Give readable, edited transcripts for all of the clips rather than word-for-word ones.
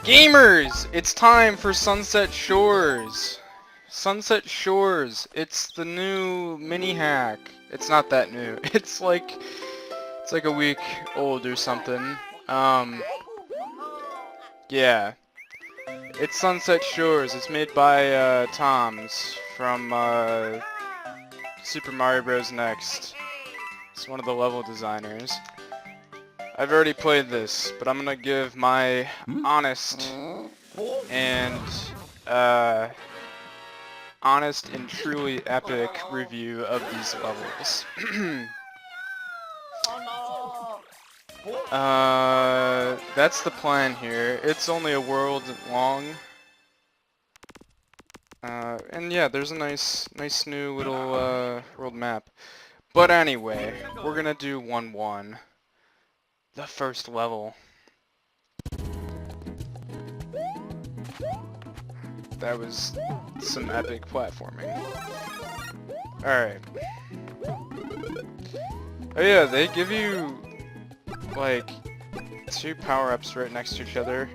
Gamers! It's time for Sunset Shores! Sunset Shores! It's the new mini hack. It's not that new. It's like a week old or something. Yeah. It's Sunset Shores. It's made by Toms from Super Mario Bros. Next. It's one of the level designers. I've already played this, but I'm gonna give my honest and truly epic review of these levels. That's the plan here. It's only a world long. And yeah, there's a nice new little world map. But anyway, we're gonna do 1-1. The first level. That was some epic platforming. Alright. Oh yeah, they give you like 2 power-ups right next to each other.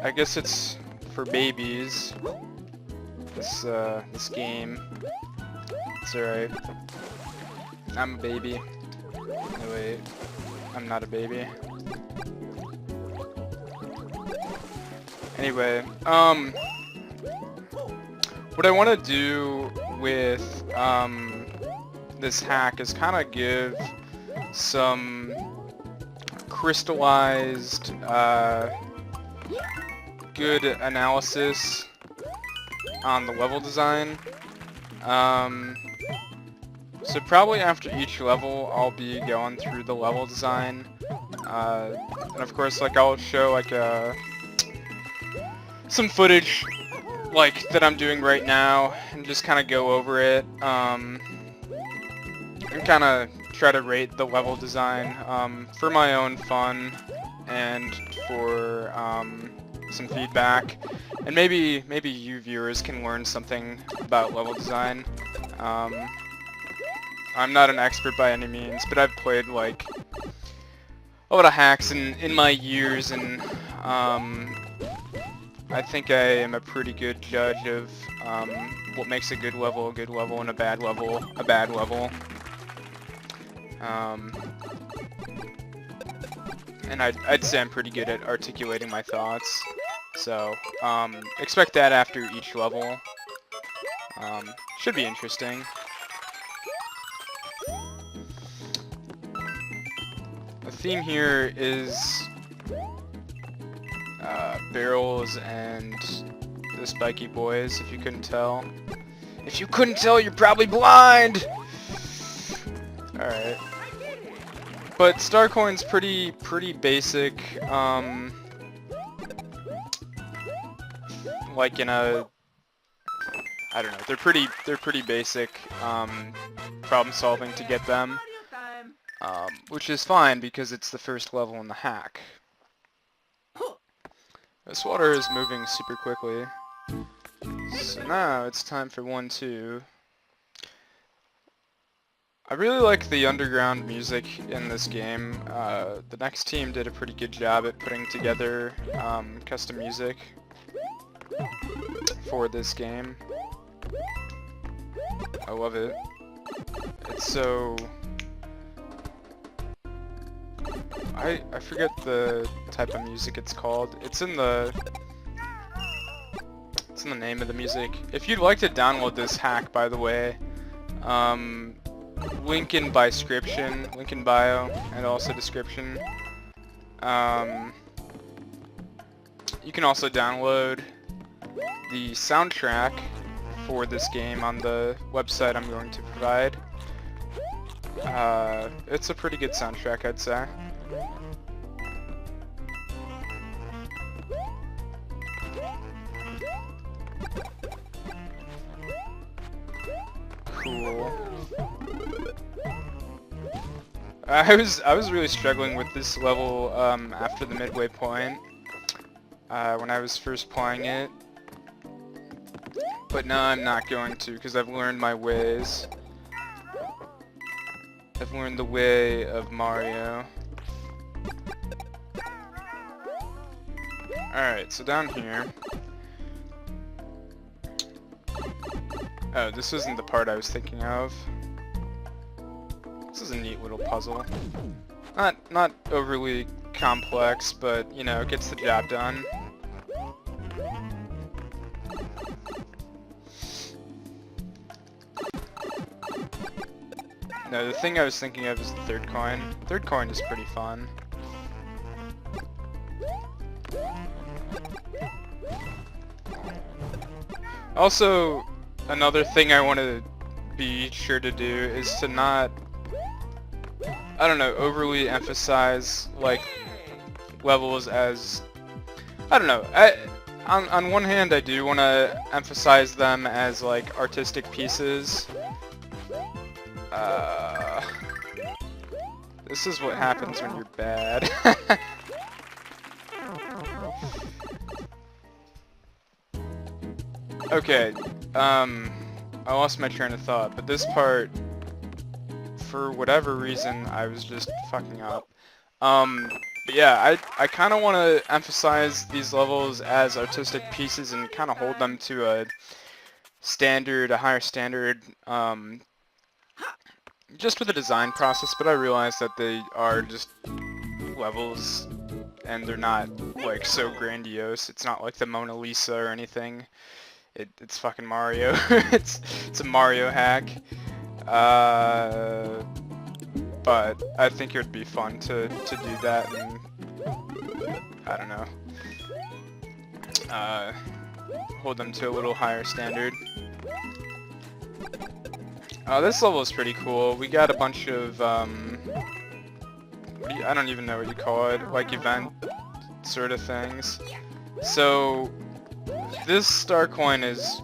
I guess it's for babies. This game. It's alright. I'm a baby. No wait. I'm not a baby. Anyway, what I want to do with this hack is kind of give some crystallized, good analysis on the level design. So probably after each level, I'll be going through the level design, and of course, like I'll show like some footage like that I'm doing right now, and just kind of go over it, and kind of try to rate the level design for my own fun and for some feedback, and maybe you viewers can learn something about level design. I'm not an expert by any means, but I've played like a lot of hacks in my years, and I think I am a pretty good judge of what makes a good level, and a bad level, a bad level. And I'd say I'm pretty good at articulating my thoughts. So expect that after each level. Should be interesting. The theme here is barrels and the spiky boys, if you couldn't tell. If you couldn't tell, you're probably blind! Alright. But Starcoin's pretty basic, like in a, I don't know, they're pretty basic, problem solving to get them. Which is fine because it's the first level in the hack. This water is moving super quickly. So now it's time for 1-2. I really like the underground music in this game. The next team did a pretty good job at putting together custom music for this game. I love it. It's so... I forget the type of music it's called. It's in the name of the music. If you'd like to download this hack, by the way, link in description, link in bio, and also description. You can also download the soundtrack for this game on the website I'm going to provide. It's a pretty good soundtrack, I'd say. Cool. I was really struggling with this level after the midway point when I was first playing it, but now I'm not going to because I've learned my ways. I've learned the way of Mario. Alright, so down here... Oh, this isn't the part I was thinking of. This is a neat little puzzle. Not overly complex, but, you know, it gets the job done. No, the thing I was thinking of is the third coin. Third coin is pretty fun. Also, another thing I want to be sure to do is to not, I don't know, overly emphasize, like, levels as, I don't know, on one hand I do want to emphasize them as, like, artistic pieces. This is what happens when you're bad. Okay, I lost my train of thought, but this part, for whatever reason, I was just fucking up. But yeah, I kind of want to emphasize these levels as artistic pieces and kind of hold them to a higher standard, just with the design process, but I realize that they are just levels, and they're not, like, so grandiose. It's not like the Mona Lisa or anything. It's fucking Mario. It's a Mario hack. But I think it would be fun to do that, and I don't know, hold them to a little higher standard. This level is pretty cool. We got a bunch of, I don't even know what you call it, like event sort of things. So, this star coin is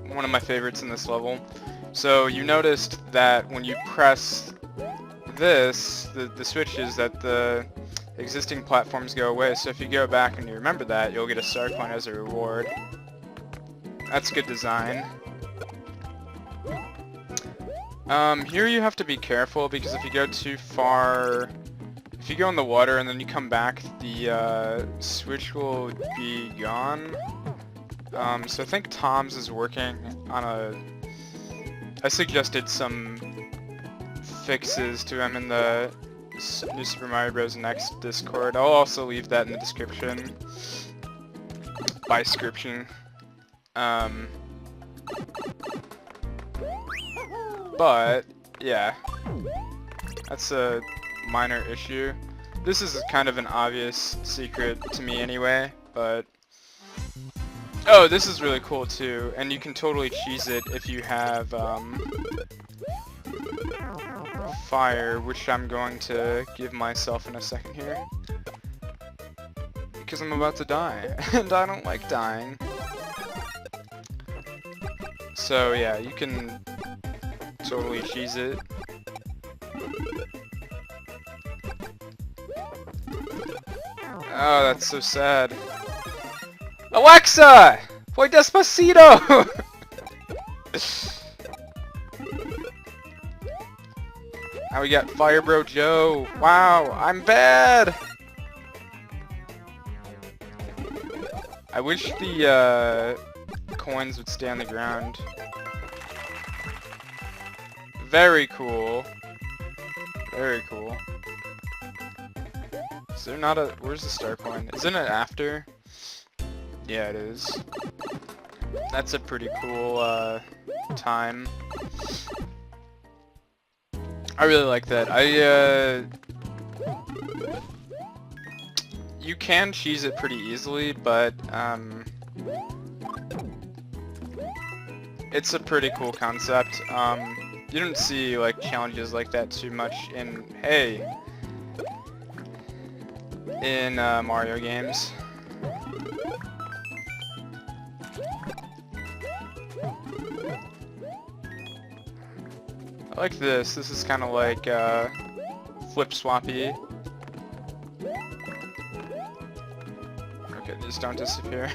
one of my favorites in this level. So, you noticed that when you press this, the switches, that the existing platforms go away. So if you go back and you remember that, you'll get a star coin as a reward. That's good design. Here you have to be careful, because if you go too far, if you go in the water and then you come back, the switch will be gone. So I think Tom's is working on I suggested some fixes to him in the New Super Mario Bros. Next Discord. I'll also leave that in the description. By description. But, yeah. That's a minor issue. This is kind of an obvious secret to me anyway, but... Oh, this is really cool too, and you can totally cheese it if you have, fire, which I'm going to give myself in a second here. Because I'm about to die, and I don't like dying. So yeah, you can totally cheese it. Oh, that's so sad. Alexa! Play Despacito! Now we got Fire Bro Joe. Wow, I'm bad! I wish the coins would stay on the ground. Very cool. Very cool. Is there not a... Where's the star coin? Isn't it after? Yeah, it is. That's a pretty cool time. I really like that. You can cheese it pretty easily, but it's a pretty cool concept. You don't see like challenges like that too much in Mario games. I like this. This is kind of like Flip Swappy. Okay, just don't disappear.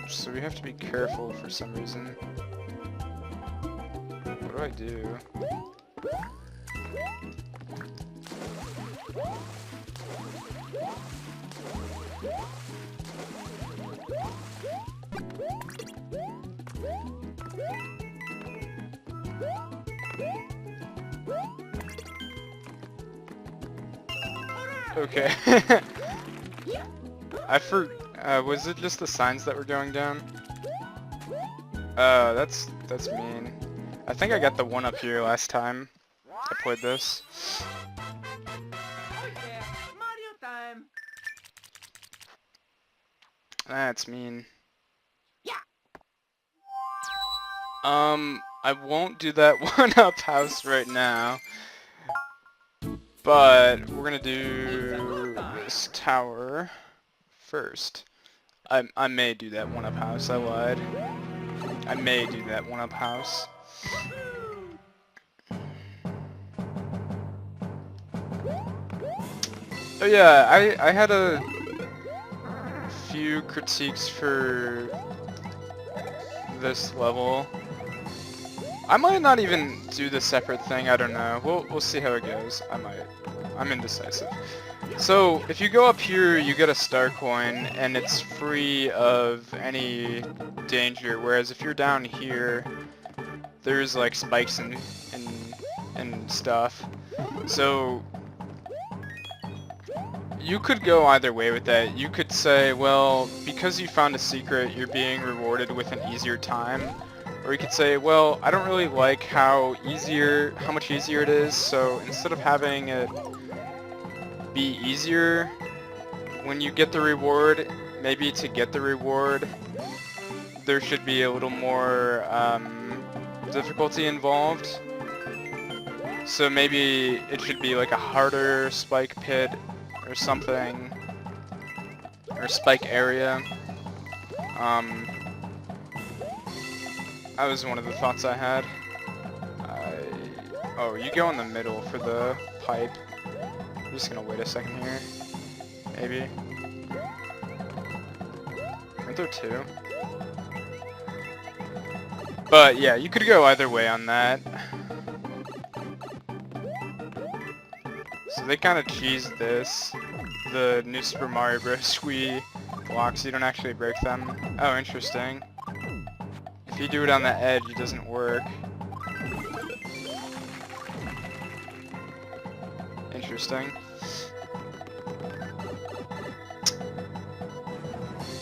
So we have to be careful for some reason. What do I do? Okay. Was it just the signs that were going down? That's mean. I think I got the one up here last time I played this. Okay, Mario time. That's mean. Yeah. I won't do that one-up house right now. But we're gonna do this tower first. I may do that one-up house, I lied. I may do that one-up house. Oh yeah, I had a few critiques for this level. I might not even do the separate thing, I don't know. We'll see how it goes. I might. I'm indecisive. So, if you go up here, you get a star coin, and it's free of any danger, whereas if you're down here, there's like spikes and stuff. So, you could go either way with that. You could say, well, because you found a secret, you're being rewarded with an easier time. Or you could say, well, I don't really like how much easier it is, so instead of having it be easier when you get the reward, maybe to get the reward, there should be a little more difficulty involved. So maybe it should be like a harder spike pit or something, or spike area. That was one of the thoughts I had. Oh, you go in the middle for the pipe. I'm just gonna wait a second here. Maybe. Aren't there two? But yeah, you could go either way on that. So they kind of cheesed this. The new Super Mario Bros. Wii blocks, you don't actually break them. Oh, interesting. If you do it on the edge, it doesn't work. Interesting.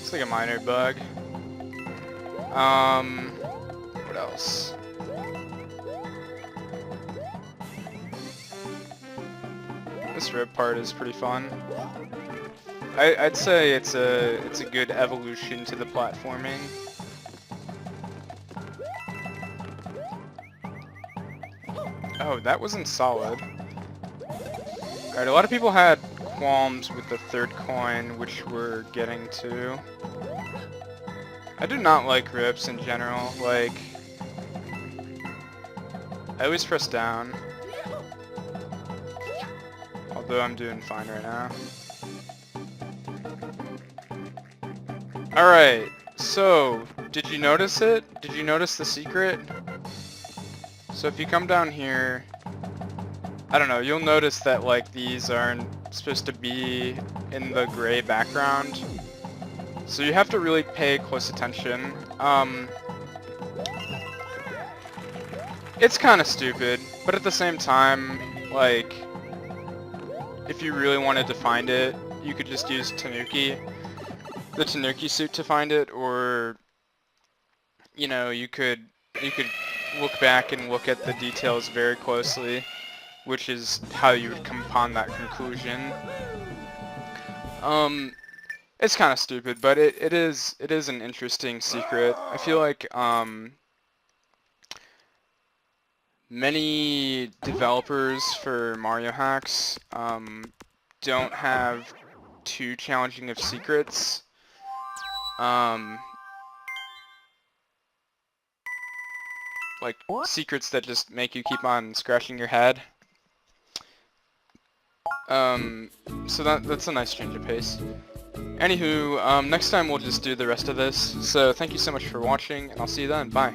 It's like a minor bug. What else? This rib part is pretty fun. I'd say it's a good evolution to the platforming. Oh, that wasn't solid. Alright, a lot of people had qualms with the third coin, which we're getting to. I do not like rips in general. Like, I always press down. Although I'm doing fine right now. Alright, so, did you notice it? Did you notice the secret? So if you come down here, I don't know, you'll notice that like these aren't supposed to be in the gray background. So you have to really pay close attention. It's kind of stupid, but at the same time, like, if you really wanted to find it, you could just use Tanuki, the Tanuki suit to find it, or, you know, you could look back and look at the details very closely, which is how you would come upon that conclusion. It's kind of stupid, but it is an interesting secret. I feel like many developers for Mario hacks don't have too challenging of secrets. Like secrets that just make you keep on scratching your head. So that's a nice change of pace. Anywho, next time we'll just do the rest of this. So thank you so much for watching, and I'll see you then. Bye.